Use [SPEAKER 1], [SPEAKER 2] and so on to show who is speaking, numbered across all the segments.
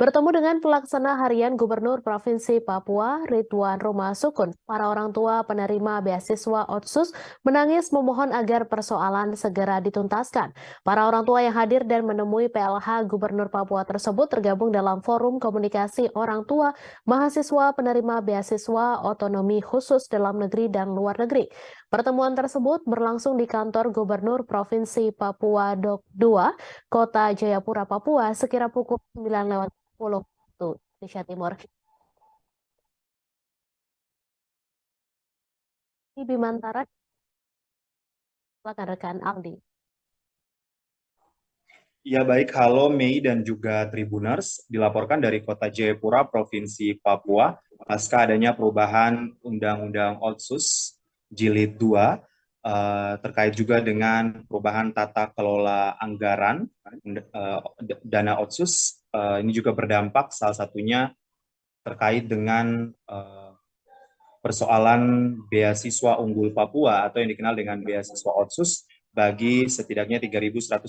[SPEAKER 1] Bertemu dengan pelaksana harian Gubernur Provinsi Papua, Ridwan Rumah Sukun, para orang tua penerima beasiswa Otsus menangis memohon agar persoalan segera dituntaskan. Para orang tua yang hadir dan menemui PLH Gubernur Papua tersebut tergabung dalam forum komunikasi orang tua mahasiswa penerima beasiswa otonomi khusus dalam negeri dan luar negeri. Pertemuan tersebut berlangsung di kantor Gubernur Provinsi Papua Dok 2, Kota Jayapura, Papua, sekira pukul 9:10 waktu Indonesia Timur. Di Bimantara, silakan rekan Aldi.
[SPEAKER 2] Ya baik, halo Mei dan juga Tribuners, dilaporkan dari Kota Jayapura, Provinsi Papua, pasca adanya perubahan Undang-Undang Otsus Jilid 2, terkait juga dengan perubahan tata kelola anggaran, dana Otsus, ini juga berdampak salah satunya terkait dengan persoalan beasiswa unggul Papua atau yang dikenal dengan beasiswa Otsus bagi setidaknya 3.171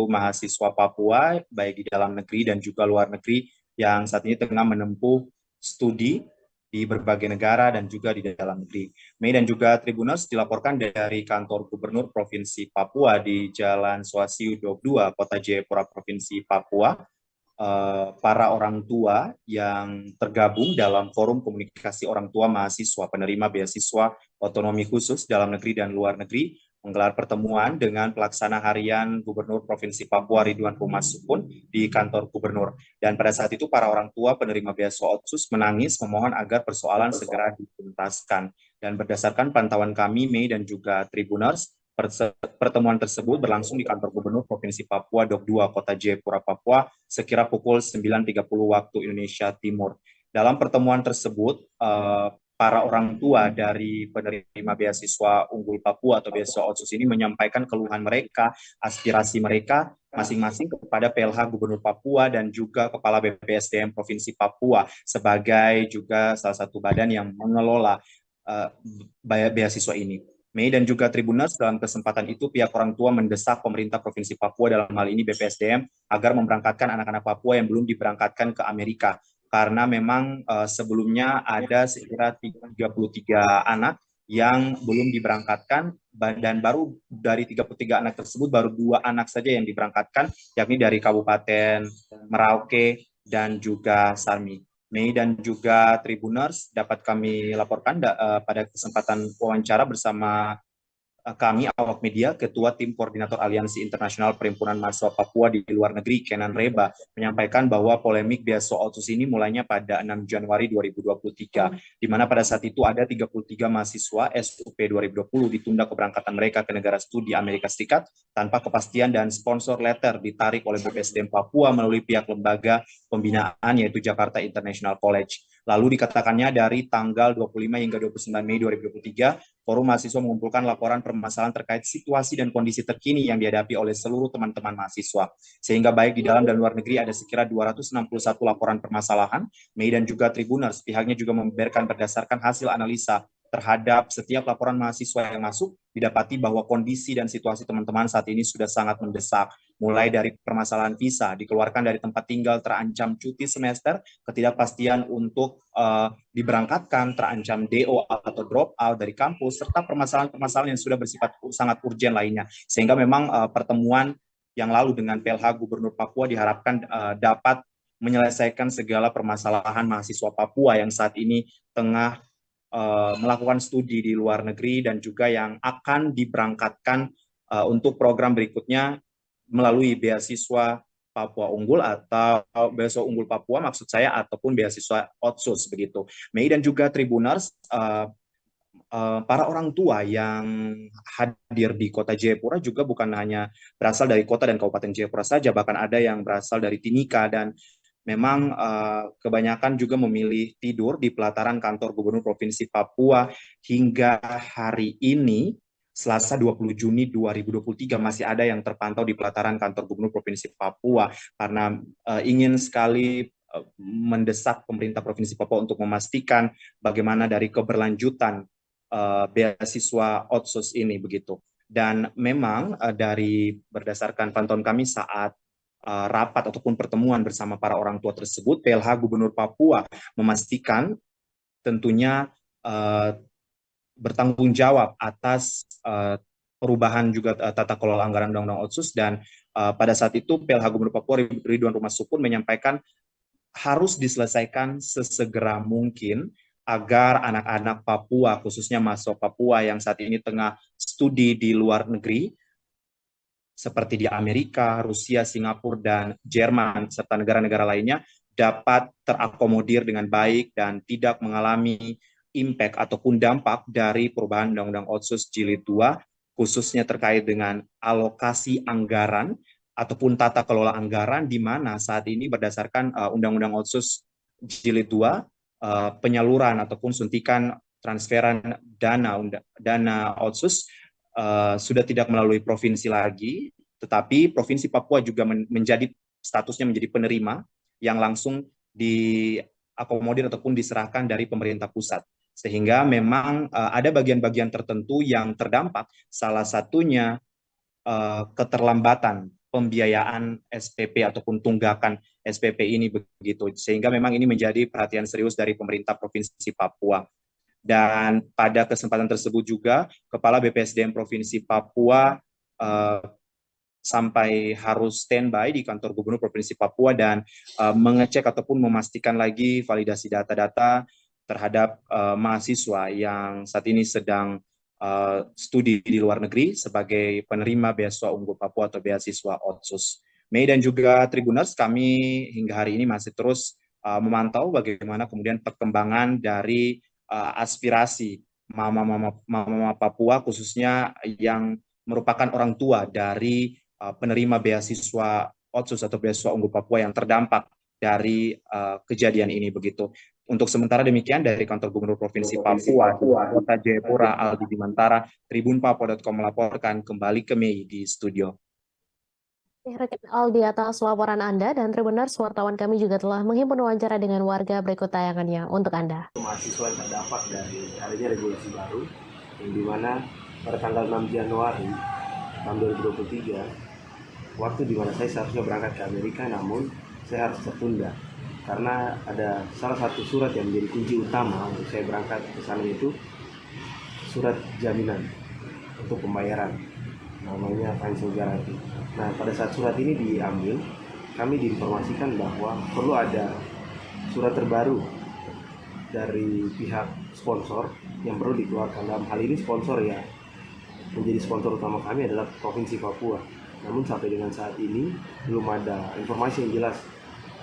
[SPEAKER 2] mahasiswa Papua, baik di dalam negeri dan juga luar negeri, yang saat ini tengah menempuh studi di berbagai negara dan juga di dalam negeri. Mei dan juga Tribuners dilaporkan dari kantor Gubernur Provinsi Papua di Jalan Swasiu 22, Kota Jayapura, Provinsi Papua. Para orang tua yang tergabung dalam forum komunikasi orang tua mahasiswa penerima beasiswa otonomi khusus dalam negeri dan luar negeri menggelar pertemuan dengan pelaksana harian Gubernur Provinsi Papua Ridwan Rumah Sukun di kantor Gubernur. Dan pada saat itu para orang tua penerima beasiswa Otsus menangis memohon agar persoalan segera dituntaskan. Dan berdasarkan pantauan kami, Mei dan juga Tribuners, pertemuan tersebut berlangsung di kantor Gubernur Provinsi Papua Dok 2, Kota Jayapura, Papua, sekira pukul 9.30 waktu Indonesia Timur. Dalam pertemuan tersebut, para orang tua dari penerima beasiswa unggul Papua atau beasiswa Otsus ini menyampaikan keluhan mereka, aspirasi mereka masing-masing kepada PLH Gubernur Papua dan juga Kepala BPSDM Provinsi Papua sebagai juga salah satu badan yang mengelola beasiswa ini. Mei dan juga Tribuners, dalam kesempatan itu pihak orang tua mendesak pemerintah Provinsi Papua, dalam hal ini BPSDM, agar memberangkatkan anak-anak Papua yang belum diberangkatkan ke Amerika. Karena memang sebelumnya ada sekira 33 anak yang belum diberangkatkan, dan baru dari 33 anak tersebut baru 2 anak saja yang diberangkatkan, yakni dari Kabupaten Merauke dan juga Sarmi. Mei dan juga Tribuners, dapat kami laporkan pada kesempatan wawancara bersama kami, awak media, Ketua Tim Koordinator Aliansi Internasional Perhimpunan Mahasiswa Papua di Luar Negeri, Kenan Reba, menyampaikan bahwa polemik beasiswa Otsus ini mulainya pada 6 Januari 2023, di mana pada saat itu ada 33 mahasiswa SUP 2020 ditunda keberangkatan mereka ke negara studi Amerika Serikat tanpa kepastian dan sponsor letter ditarik oleh BPSDM Papua melalui pihak lembaga pembinaan, yaitu Jakarta International College. Lalu dikatakannya dari tanggal 25 hingga 29 Mei 2023, Forum Mahasiswa mengumpulkan laporan permasalahan terkait situasi dan kondisi terkini yang dihadapi oleh seluruh teman-teman mahasiswa. Sehingga baik di dalam dan luar negeri ada sekira 261 laporan permasalahan. Mei dan juga Tribuners, pihaknya juga membeberkan berdasarkan hasil analisa terhadap setiap laporan mahasiswa yang masuk, didapati bahwa kondisi dan situasi teman-teman saat ini sudah sangat mendesak. Mulai dari permasalahan visa, dikeluarkan dari tempat tinggal, terancam cuti semester, ketidakpastian untuk diberangkatkan, terancam DO atau drop out dari kampus, serta permasalahan-permasalahan yang sudah bersifat sangat urgent lainnya. Sehingga memang pertemuan yang lalu dengan PLH Gubernur Papua diharapkan dapat menyelesaikan segala permasalahan mahasiswa Papua yang saat ini tengah melakukan studi di luar negeri dan juga yang akan diberangkatkan untuk program berikutnya melalui beasiswa Papua Unggul atau beasiswa Unggul Papua maksud saya, ataupun beasiswa Otsus begitu. Mei dan juga Tribuners, para orang tua yang hadir di Kota Jayapura juga bukan hanya berasal dari kota dan Kabupaten Jayapura saja, bahkan ada yang berasal dari Timika, dan memang kebanyakan juga memilih tidur di pelataran kantor Gubernur Provinsi Papua hingga hari ini, Selasa 20 Juni 2023, masih ada yang terpantau di pelataran kantor Gubernur Provinsi Papua karena ingin sekali mendesak pemerintah Provinsi Papua untuk memastikan bagaimana dari keberlanjutan beasiswa Otsus ini begitu. Dan memang dari berdasarkan pantauan kami saat rapat ataupun pertemuan bersama para orang tua tersebut, PLH Gubernur Papua memastikan tentunya bertanggung jawab atas perubahan juga tata kelola anggaran Undang-Undang Otsus, dan pada saat itu PLH Gubernur Papua Ridwan Rumah Sukun menyampaikan harus diselesaikan sesegera mungkin agar anak-anak Papua, khususnya mahasiswa Papua yang saat ini tengah studi di luar negeri, seperti di Amerika, Rusia, Singapura, dan Jerman, serta negara-negara lainnya, dapat terakomodir dengan baik dan tidak mengalami impact ataupun dampak dari perubahan Undang-Undang Otsus Jilid 2, khususnya terkait dengan alokasi anggaran ataupun tata kelola anggaran, di mana saat ini berdasarkan Undang-Undang Otsus Jilid 2, penyaluran ataupun suntikan transferan dana Otsus sudah tidak melalui provinsi lagi, tetapi Provinsi Papua juga statusnya menjadi penerima yang langsung diakomodir ataupun diserahkan dari pemerintah pusat. Sehingga memang ada bagian-bagian tertentu yang terdampak, salah satunya keterlambatan pembiayaan SPP ataupun tunggakan SPP ini begitu. Sehingga memang ini menjadi perhatian serius dari pemerintah Provinsi Papua. Dan pada kesempatan tersebut juga Kepala BPSDM Provinsi Papua sampai harus standby di kantor Gubernur Provinsi Papua dan mengecek ataupun memastikan lagi validasi data-data terhadap mahasiswa yang saat ini sedang studi di luar negeri sebagai penerima beasiswa Unggul Papua atau beasiswa Otsus. Mei dan juga Tribuners, kami hingga hari ini masih terus memantau bagaimana kemudian perkembangan dari aspirasi mama-mama Papua, khususnya yang merupakan orang tua dari penerima beasiswa Otsus atau beasiswa Unggul Papua yang terdampak dari kejadian ini begitu. Untuk sementara demikian dari kantor Gubernur Provinsi Papua, Kota Jayapura, Aldi Bimantara, tribunpapua.com melaporkan. Kembali ke Mei di studio.
[SPEAKER 1] Aldi atas laporan Anda, dan Tribuners, wartawan kami juga telah menghimpun wawancara dengan warga berikut tayangannya untuk Anda.
[SPEAKER 3] Mahasiswa yang terdampak dari adanya regulasi baru, yang dimana pada tanggal 6 Januari tahun 2023, waktu dimana saya seharusnya berangkat ke Amerika, namun saya harus tertunda karena ada salah satu surat yang menjadi kunci utama untuk saya berangkat ke sana, yaitu surat jaminan untuk pembayaran, namanya financial guarantee. Nah, pada saat surat ini diambil, kami diinformasikan bahwa perlu ada surat terbaru dari pihak sponsor yang perlu dikeluarkan. Dalam hal ini sponsor ya, menjadi sponsor utama kami adalah Provinsi Papua. Namun sampai dengan saat ini belum ada informasi yang jelas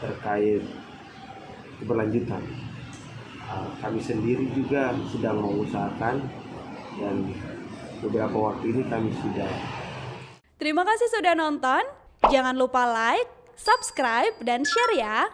[SPEAKER 3] terkait keberlanjutan. Kami sendiri juga sedang mengusahakan, dan beberapa waktu ini kami sudah.
[SPEAKER 4] Terima kasih sudah nonton. Jangan lupa like, subscribe, dan share ya.